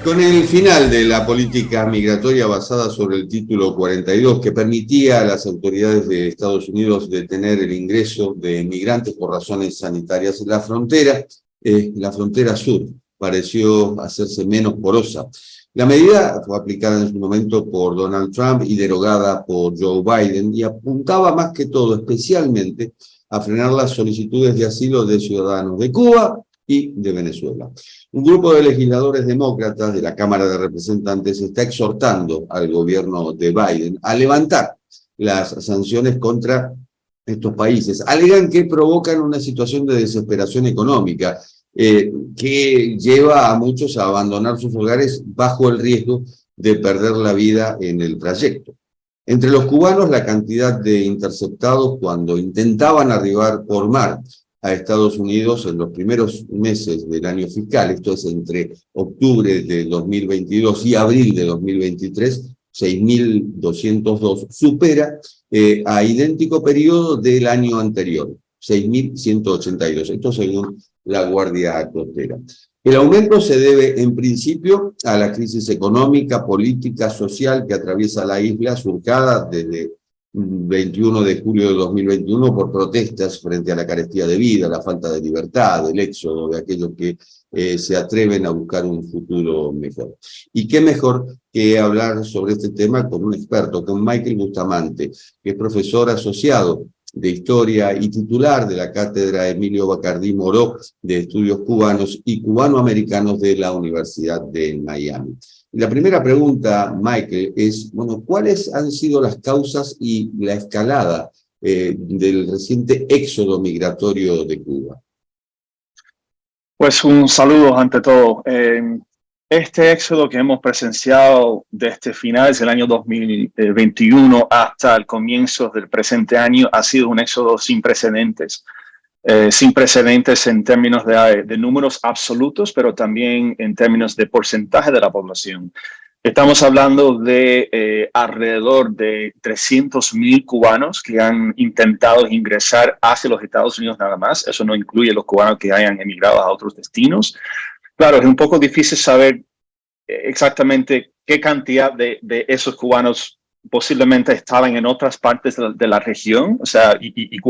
Con el final de la política migratoria basada sobre el título 42, que permitía a las autoridades de Estados Unidos detener el ingreso de migrantes por razones sanitarias, la frontera sur pareció hacerse menos porosa. La medida fue aplicada en su momento por Donald Trump y derogada por Joe Biden y apuntaba más que todo, especialmente, a frenar las solicitudes de asilo de ciudadanos de Cuba y de Venezuela. Un grupo de legisladores demócratas de la Cámara de Representantes está exhortando al gobierno de Biden a levantar las sanciones contra estos países. Alegan que provocan una situación de desesperación económica que lleva a muchos a abandonar sus hogares bajo el riesgo de perder la vida en el trayecto. Entre los cubanos, la cantidad de interceptados cuando intentaban arribar por mar a Estados Unidos en los primeros meses del año fiscal, esto es entre octubre de 2022 y abril de 2023, 6.202, supera a idéntico periodo del año anterior, 6.182, esto según la Guardia Costera. El aumento se debe, en principio, a la crisis económica, política, social que atraviesa la isla, surcada desde 21 de julio de 2021 por protestas frente a la carestía de vida, la falta de libertad, el éxodo de aquellos que se atreven a buscar un futuro mejor. Y qué mejor que hablar sobre este tema con un experto, con Michael Bustamante, que es profesor asociado de Historia y titular de la Cátedra Emilio Bacardí Moró de Estudios Cubanos y Cubanoamericanos de la Universidad de Miami. La primera pregunta, Michael, es, bueno, ¿cuáles han sido las causas y la escalada del reciente éxodo migratorio de Cuba? Pues un saludo ante todo. Este éxodo que hemos presenciado desde finales del año 2021 hasta el comienzo del presente año ha sido un éxodo sin precedentes en términos de números absolutos, pero también en términos de porcentaje de la población. Estamos hablando de alrededor de 300.000 cubanos que han intentado ingresar hacia los Estados Unidos nada más. Eso no incluye los cubanos que hayan emigrado a otros destinos. Claro, es un poco difícil saber exactamente qué cantidad de esos cubanos posiblemente estaban en otras partes de la región, o sea, y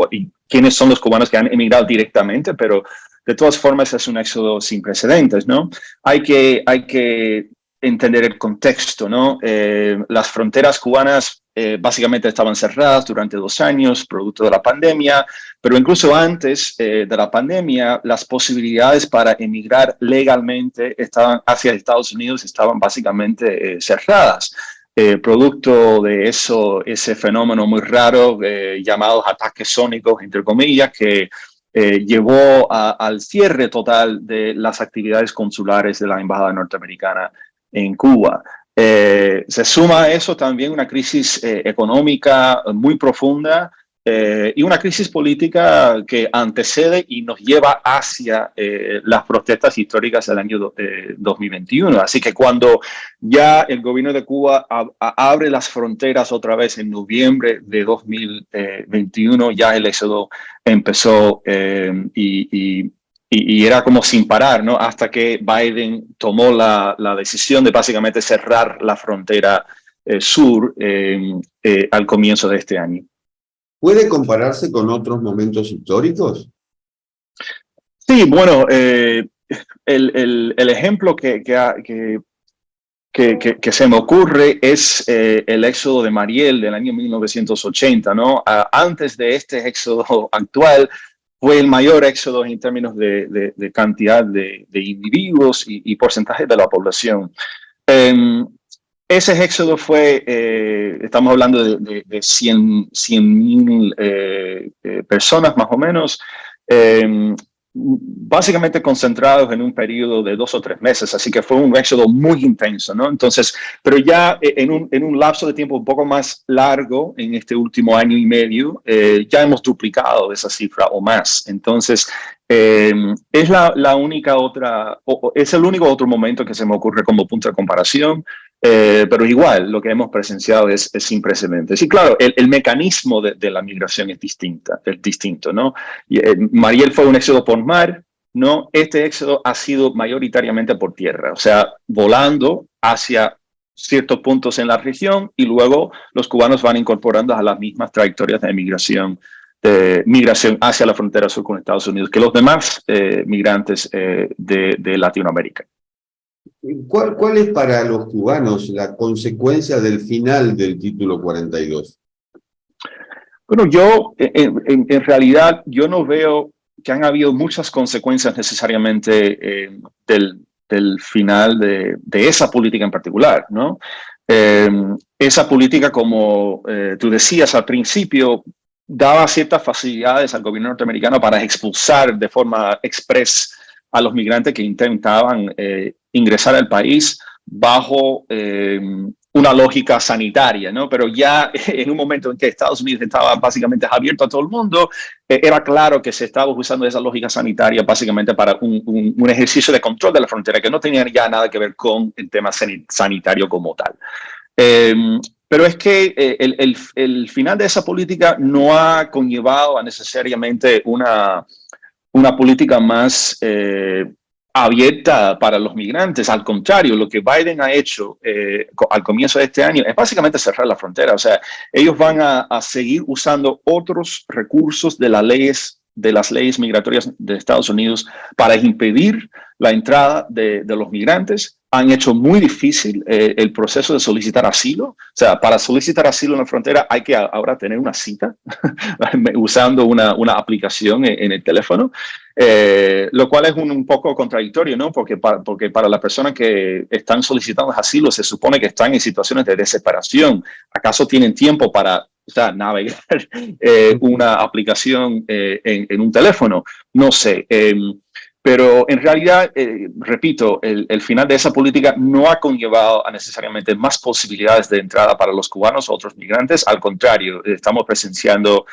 quiénes son los cubanos que han emigrado directamente, pero de todas formas es un éxodo sin precedentes, ¿no? Hay que entender el contexto, ¿no? Las fronteras cubanas básicamente estaban cerradas durante 2 años, producto de la pandemia, pero incluso antes de la pandemia, las posibilidades para emigrar legalmente hacia Estados Unidos estaban básicamente cerradas. Producto de ese fenómeno muy raro llamado ataques sónicos, entre comillas, que llevó al cierre total de las actividades consulares de la Embajada norteamericana en Cuba. Se suma a eso también una crisis económica muy profunda y una crisis política que antecede y nos lleva hacia las protestas históricas del año 2021. Así que cuando ya el gobierno de Cuba abre las fronteras otra vez en noviembre de 2021, ya el éxodo empezó y era como sin parar, ¿no? Hasta que Biden tomó la decisión de básicamente cerrar la frontera sur al comienzo de este año. ¿Puede compararse con otros momentos históricos? Sí, bueno, el ejemplo que se me ocurre es el éxodo de Mariel del año 1980, ¿no? Antes de este éxodo actual, fue el mayor éxodo en términos de cantidad de individuos y porcentaje de la población. Ese éxodo fue, estamos hablando de 100.000 personas más o menos, básicamente concentrados en un periodo de 2 o 3 meses, así que fue un éxodo muy intenso, ¿no? Entonces, pero ya en un lapso de tiempo un poco más largo, en este último año y medio, ya hemos duplicado esa cifra o más. Entonces, es la única otra, es el único otro momento que se me ocurre como punto de comparación, pero igual lo que hemos presenciado es sin precedentes. Y claro, el mecanismo de la migración es distinto, ¿no? Mariel fue un éxodo por mar, ¿no? Este éxodo ha sido mayoritariamente por tierra, o sea, volando hacia ciertos puntos en la región y luego los cubanos van incorporando a las mismas trayectorias de migración hacia la frontera sur con Estados Unidos que los demás migrantes de Latinoamérica. ¿Cuál es para los cubanos la consecuencia del final del título 42? Bueno, yo en realidad yo no veo que han habido muchas consecuencias necesariamente del final de esa política en particular, ¿no? Esa política, como tú decías al principio, daba ciertas facilidades al gobierno norteamericano para expulsar de forma express a los migrantes que intentaban ingresar al país bajo una lógica sanitaria, ¿no? Pero ya en un momento en que Estados Unidos estaba básicamente abierto a todo el mundo, era claro que se estaba usando esa lógica sanitaria básicamente para un ejercicio de control de la frontera que no tenía ya nada que ver con el tema sanitario como tal. Pero es que el final de esa política no ha conllevado a necesariamente una política más abierta para los migrantes. Al contrario, lo que Biden ha hecho al comienzo de este año es básicamente cerrar la frontera. O sea, ellos van a seguir usando otros recursos de las leyes migratorias de Estados Unidos para impedir la entrada de los migrantes. Han hecho muy difícil el proceso de solicitar asilo. O sea, para solicitar asilo en la frontera hay que ahora tener una cita usando una aplicación en el teléfono, lo cual es un poco contradictorio, ¿no? Porque para las personas que están solicitando asilo se supone que están en situaciones de desesperación. ¿Acaso tienen tiempo para navegar una aplicación en un teléfono? No sé. Pero en realidad, repito, el final de esa política no ha conllevado a necesariamente más posibilidades de entrada para los cubanos o otros migrantes. Al contrario, estamos presenciando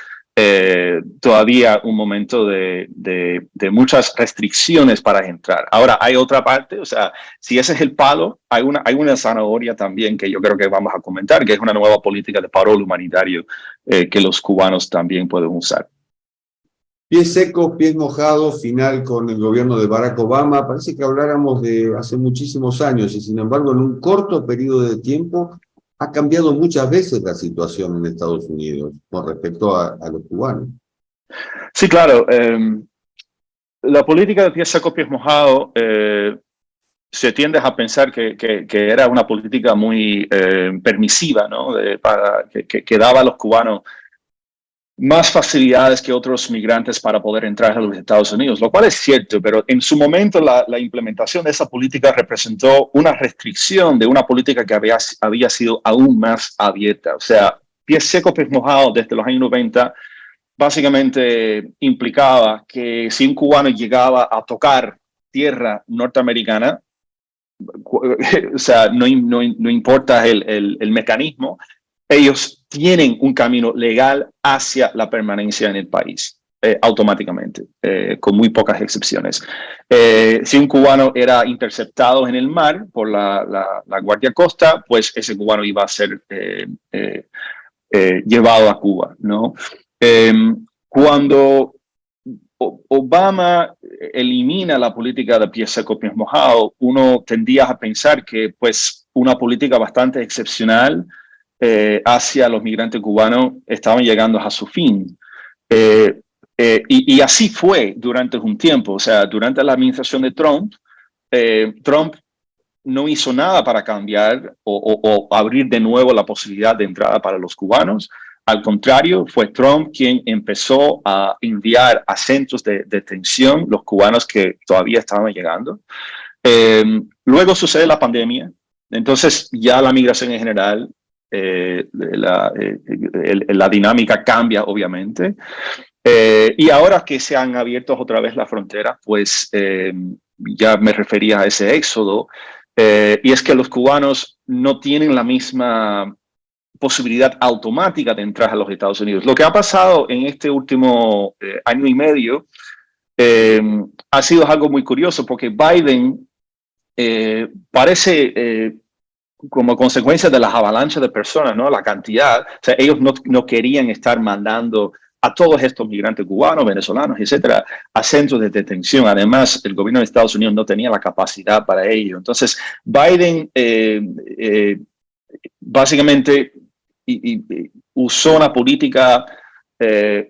todavía un momento de muchas restricciones para entrar. Ahora, hay otra parte, o sea, si ese es el palo, hay una zanahoria también que yo creo que vamos a comentar, que es una nueva política de parol humanitario que los cubanos también pueden usar. Pies secos, pies mojados, final con el gobierno de Barack Obama. Parece que habláramos de hace muchísimos años y sin embargo en un corto periodo de tiempo ha cambiado muchas veces la situación en Estados Unidos con respecto a los cubanos. Sí, claro. La política de pies secos, pies mojados se tiende a pensar que era una política muy permisiva, ¿no? Que daba a los cubanos más facilidades que otros migrantes para poder entrar a los Estados Unidos, lo cual es cierto, pero en su momento la implementación de esa política representó una restricción de una política que había sido aún más abierta. O sea, pies secos, pies mojados desde los años 90 básicamente implicaba que si un cubano llegaba a tocar tierra norteamericana, o sea, no importa el mecanismo, ellos tienen un camino legal hacia la permanencia en el país, automáticamente, con muy pocas excepciones. Si un cubano era interceptado en el mar por la Guardia Costa, pues ese cubano iba a ser llevado a Cuba, ¿no? Cuando Obama elimina la política de pies secos, pies mojados, uno tendía a pensar que pues una política bastante excepcional hacia los migrantes cubanos estaban llegando a su fin. Y así fue durante un tiempo. O sea, durante la administración de Trump, Trump no hizo nada para cambiar o abrir de nuevo la posibilidad de entrada para los cubanos. Al contrario, fue Trump quien empezó a enviar a centros de detención los cubanos que todavía estaban llegando. Luego sucede la pandemia. Entonces ya la migración en general, la dinámica cambia, obviamente. Y ahora que se han abierto otra vez las fronteras, pues ya me refería a ese éxodo. Y es que los cubanos no tienen la misma posibilidad automática de entrar a los Estados Unidos. Lo que ha pasado en este último año y medio ha sido algo muy curioso porque Biden parece como consecuencia de las avalanchas de personas, ¿no? La cantidad, o sea, ellos no querían estar mandando a todos estos migrantes cubanos, venezolanos, etcétera, a centros de detención. Además, el gobierno de Estados Unidos no tenía la capacidad para ello. Entonces, Biden básicamente usó una política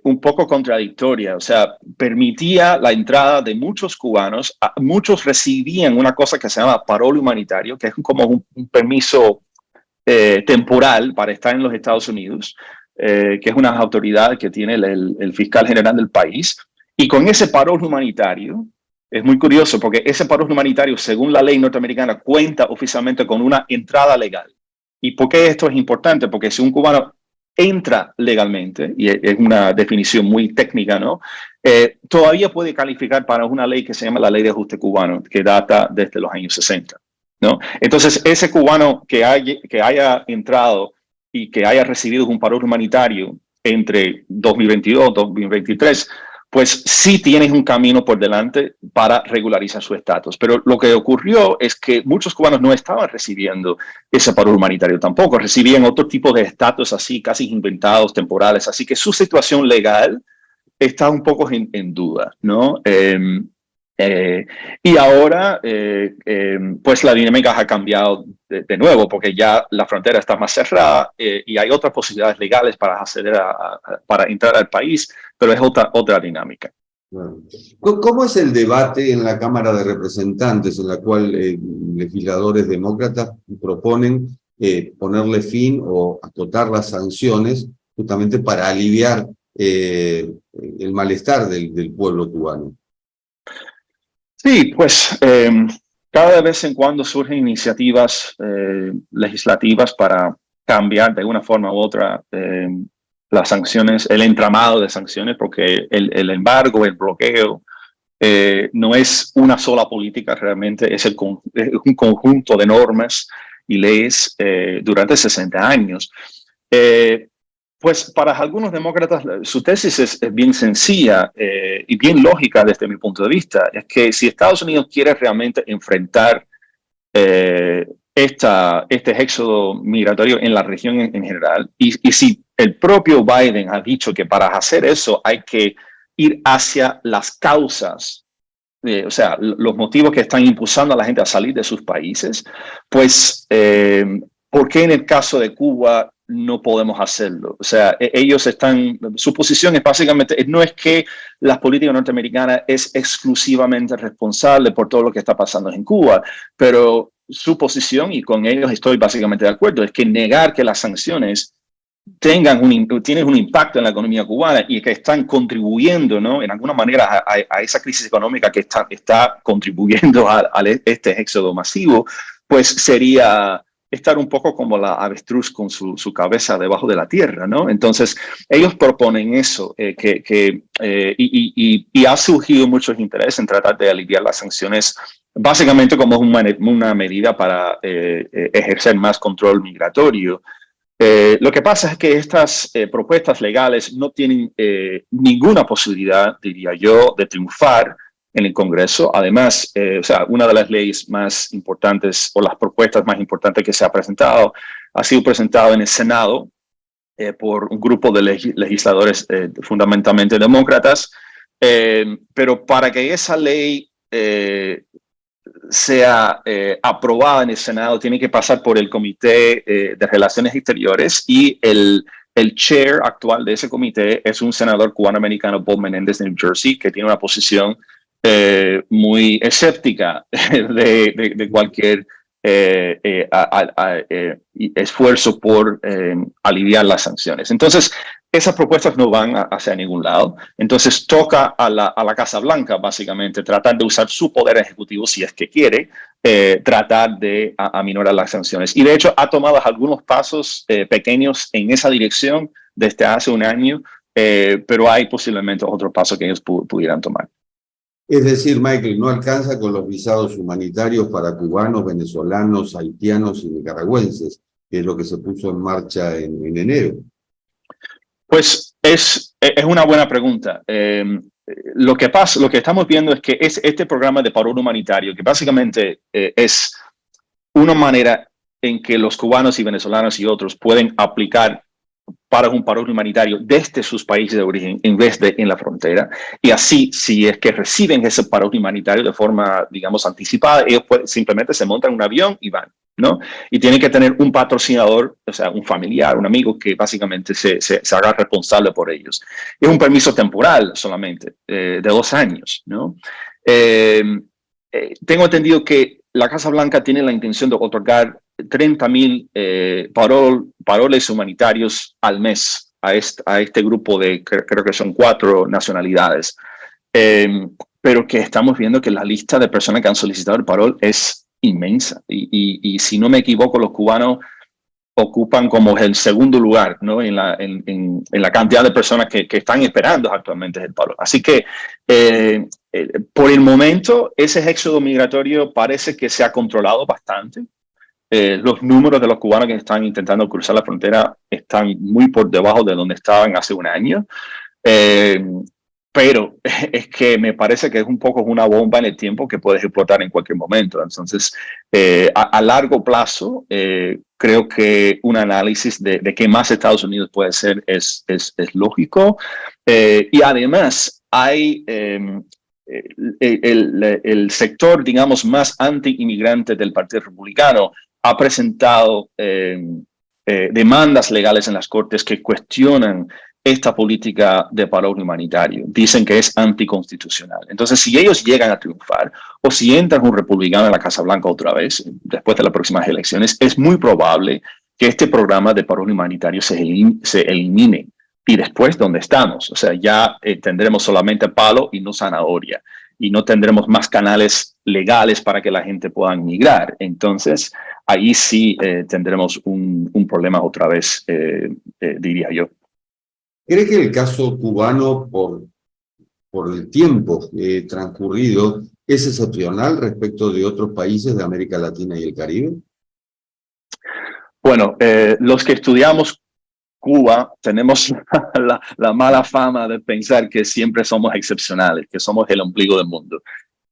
un poco contradictoria, o sea, permitía la entrada de muchos cubanos, muchos recibían una cosa que se llama parol humanitario, que es como un permiso temporal para estar en los Estados Unidos, que es una autoridad que tiene el fiscal general del país, y con ese parol humanitario, es muy curioso porque ese parol humanitario, según la ley norteamericana, cuenta oficialmente con una entrada legal. ¿Y por qué esto es importante? Porque si un cubano entra legalmente, y es una definición muy técnica, ¿no? Todavía puede calificar para una ley que se llama la Ley de Ajuste Cubano, que data desde los años 60, ¿no? Entonces, ese cubano que haya entrado y que haya recibido un parol humanitario entre 2022 y 2023, pues sí tienes un camino por delante para regularizar su estatus. Pero lo que ocurrió es que muchos cubanos no estaban recibiendo ese parol humanitario tampoco, recibían otro tipo de estatus así, casi inventados, temporales, así que su situación legal está un poco en duda, ¿no? Y ahora, pues la dinámica ha cambiado de nuevo, porque ya la frontera está más cerrada y hay otras posibilidades legales para acceder para entrar al país, pero es otra dinámica. Bueno. ¿Cómo es el debate en la Cámara de Representantes, en la cual legisladores demócratas proponen ponerle fin o acotar las sanciones justamente para aliviar el malestar del pueblo cubano? Sí, pues cada vez en cuando surgen iniciativas legislativas para cambiar de una forma u otra las sanciones, el entramado de sanciones, porque el embargo, el bloqueo, no es una sola política realmente, es un conjunto de normas y leyes durante 60 años. Pues para algunos demócratas su tesis es bien sencilla y bien lógica desde mi punto de vista. Es que si Estados Unidos quiere realmente enfrentar este éxodo migratorio en la región en general, y si el propio Biden ha dicho que para hacer eso hay que ir hacia las causas, o sea, los motivos que están impulsando a la gente a salir de sus países, pues, ¿por qué en el caso de Cuba no podemos hacerlo? O sea, su posición es básicamente, no es que la política norteamericana es exclusivamente responsable por todo lo que está pasando en Cuba, pero su posición, y con ellos estoy básicamente de acuerdo, es que negar que las sanciones tienen un impacto en la economía cubana y que están contribuyendo, ¿no?, en alguna manera a esa crisis económica que está contribuyendo a este éxodo masivo, pues sería estar un poco como la avestruz con su cabeza debajo de la tierra, ¿no? Entonces, ellos proponen eso, y ha surgido mucho interés en tratar de aliviar las sanciones, básicamente como una medida para ejercer más control migratorio. Lo que pasa es que estas propuestas legales no tienen ninguna posibilidad, diría yo, de triunfar en el Congreso. Además, o sea, una de las leyes más importantes o las propuestas más importantes que se ha sido presentado en el Senado por un grupo de legisladores fundamentalmente demócratas, pero para que esa ley sea aprobada en el Senado, tiene que pasar por el Comité de Relaciones Exteriores, y el chair actual de ese comité es un senador cubano-americano, Bob Menéndez, de New Jersey, que tiene una posición muy escéptica de cualquier esfuerzo por aliviar las sanciones. Entonces, esas propuestas no van hacia ningún lado. Entonces, toca a la Casa Blanca, básicamente, tratar de usar su poder ejecutivo, si es que quiere, tratar de aminorar las sanciones. Y, de hecho, ha tomado algunos pasos pequeños en esa dirección desde hace un año, pero hay posiblemente otros pasos que ellos pudieran tomar. Es decir, Michael, no alcanza con los visados humanitarios para cubanos, venezolanos, haitianos y nicaragüenses, que es lo que se puso en marcha en enero. Pues es una buena pregunta. Lo que estamos viendo es que este programa de parol humanitario, que básicamente es una manera en que los cubanos y venezolanos y otros pueden aplicar para un parol humanitario desde sus países de origen en vez de en la frontera. Y así, si es que reciben ese parol humanitario de forma, digamos, anticipada, ellos simplemente se montan en un avión y van, ¿no? Y tienen que tener un patrocinador, o sea, un familiar, un amigo que básicamente se haga responsable por ellos. Es un permiso temporal solamente, de 2 años, ¿no? Tengo entendido que la Casa Blanca tiene la intención de otorgar 30,000 paroles humanitarios al mes a este grupo de, creo que son 4 nacionalidades. Pero que estamos viendo que la lista de personas que han solicitado el parol es inmensa. Y si no me equivoco, los cubanos ocupan como el segundo lugar, ¿no? en la cantidad de personas que están esperando actualmente el parol. Así que por el momento ese éxodo migratorio parece que se ha controlado bastante. Los números de los cubanos que están intentando cruzar la frontera están muy por debajo de donde estaban hace un año. Pero es que me parece que es un poco una bomba en el tiempo que puede explotar en cualquier momento. Entonces, a largo plazo, creo que un análisis de qué más Estados Unidos puede hacer es lógico. Y además, hay el sector, digamos, más anti-inmigrante del Partido Republicano ha presentado demandas legales en las cortes que cuestionan esta política de parol humanitario. Dicen que es anticonstitucional. Entonces, si ellos llegan a triunfar o si entra un republicano en la Casa Blanca otra vez, después de las próximas elecciones, es muy probable que este programa de parol humanitario se elimine. Y después, ¿dónde estamos? O sea, ya tendremos solamente palo y no zanahoria. Y no tendremos más canales legales para que la gente pueda migrar. Entonces, ahí sí tendremos un problema otra vez, diría yo. ¿Cree que el caso cubano, por el tiempo transcurrido, es excepcional respecto de otros países de América Latina y el Caribe? Bueno, los que estudiamos Cuba tenemos la mala fama de pensar que siempre somos excepcionales, que somos el ombligo del mundo.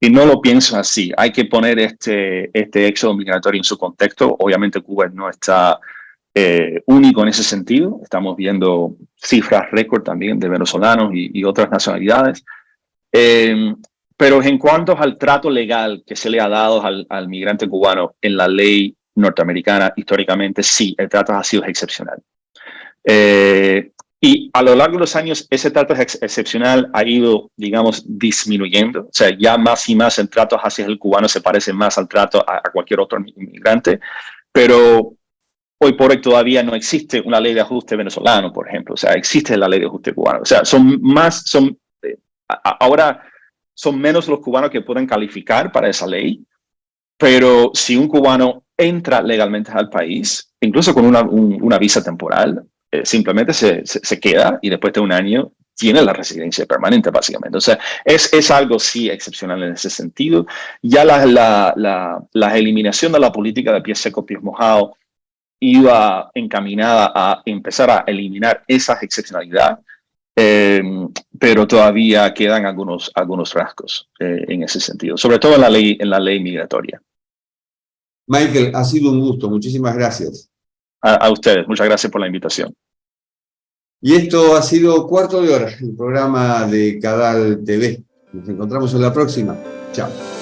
Y no lo pienso así. Hay que poner este éxodo migratorio en su contexto. Obviamente Cuba no está único en ese sentido. Estamos viendo cifras récord también de venezolanos y otras nacionalidades. Pero en cuanto al trato legal que se le ha dado al migrante cubano en la ley norteamericana, históricamente sí, el trato ha sido excepcional. Y a lo largo de los años ese trato excepcional ha ido, digamos, disminuyendo. O sea, ya más y más el trato hacia el cubano se parece más al trato a cualquier otro inmigrante. Pero hoy por hoy todavía no existe una ley de ajuste venezolano, por ejemplo. O sea, existe la ley de ajuste cubano. O sea, ahora son menos los cubanos que pueden calificar para esa ley. Pero si un cubano entra legalmente al país, incluso con una visa temporal, simplemente se queda y después de un año tiene la residencia permanente, básicamente. O sea, es algo sí excepcional en ese sentido. Ya la eliminación de la política de pies secos, pies mojados iba encaminada a empezar a eliminar esa excepcionalidad, pero todavía quedan algunos rasgos en ese sentido, sobre todo en la ley migratoria. Michael, ha sido un gusto. Muchísimas gracias. A ustedes. Muchas gracias por la invitación. Y esto ha sido Cuarto de Hora, el programa de Cadal TV. Nos encontramos en la próxima. Chao.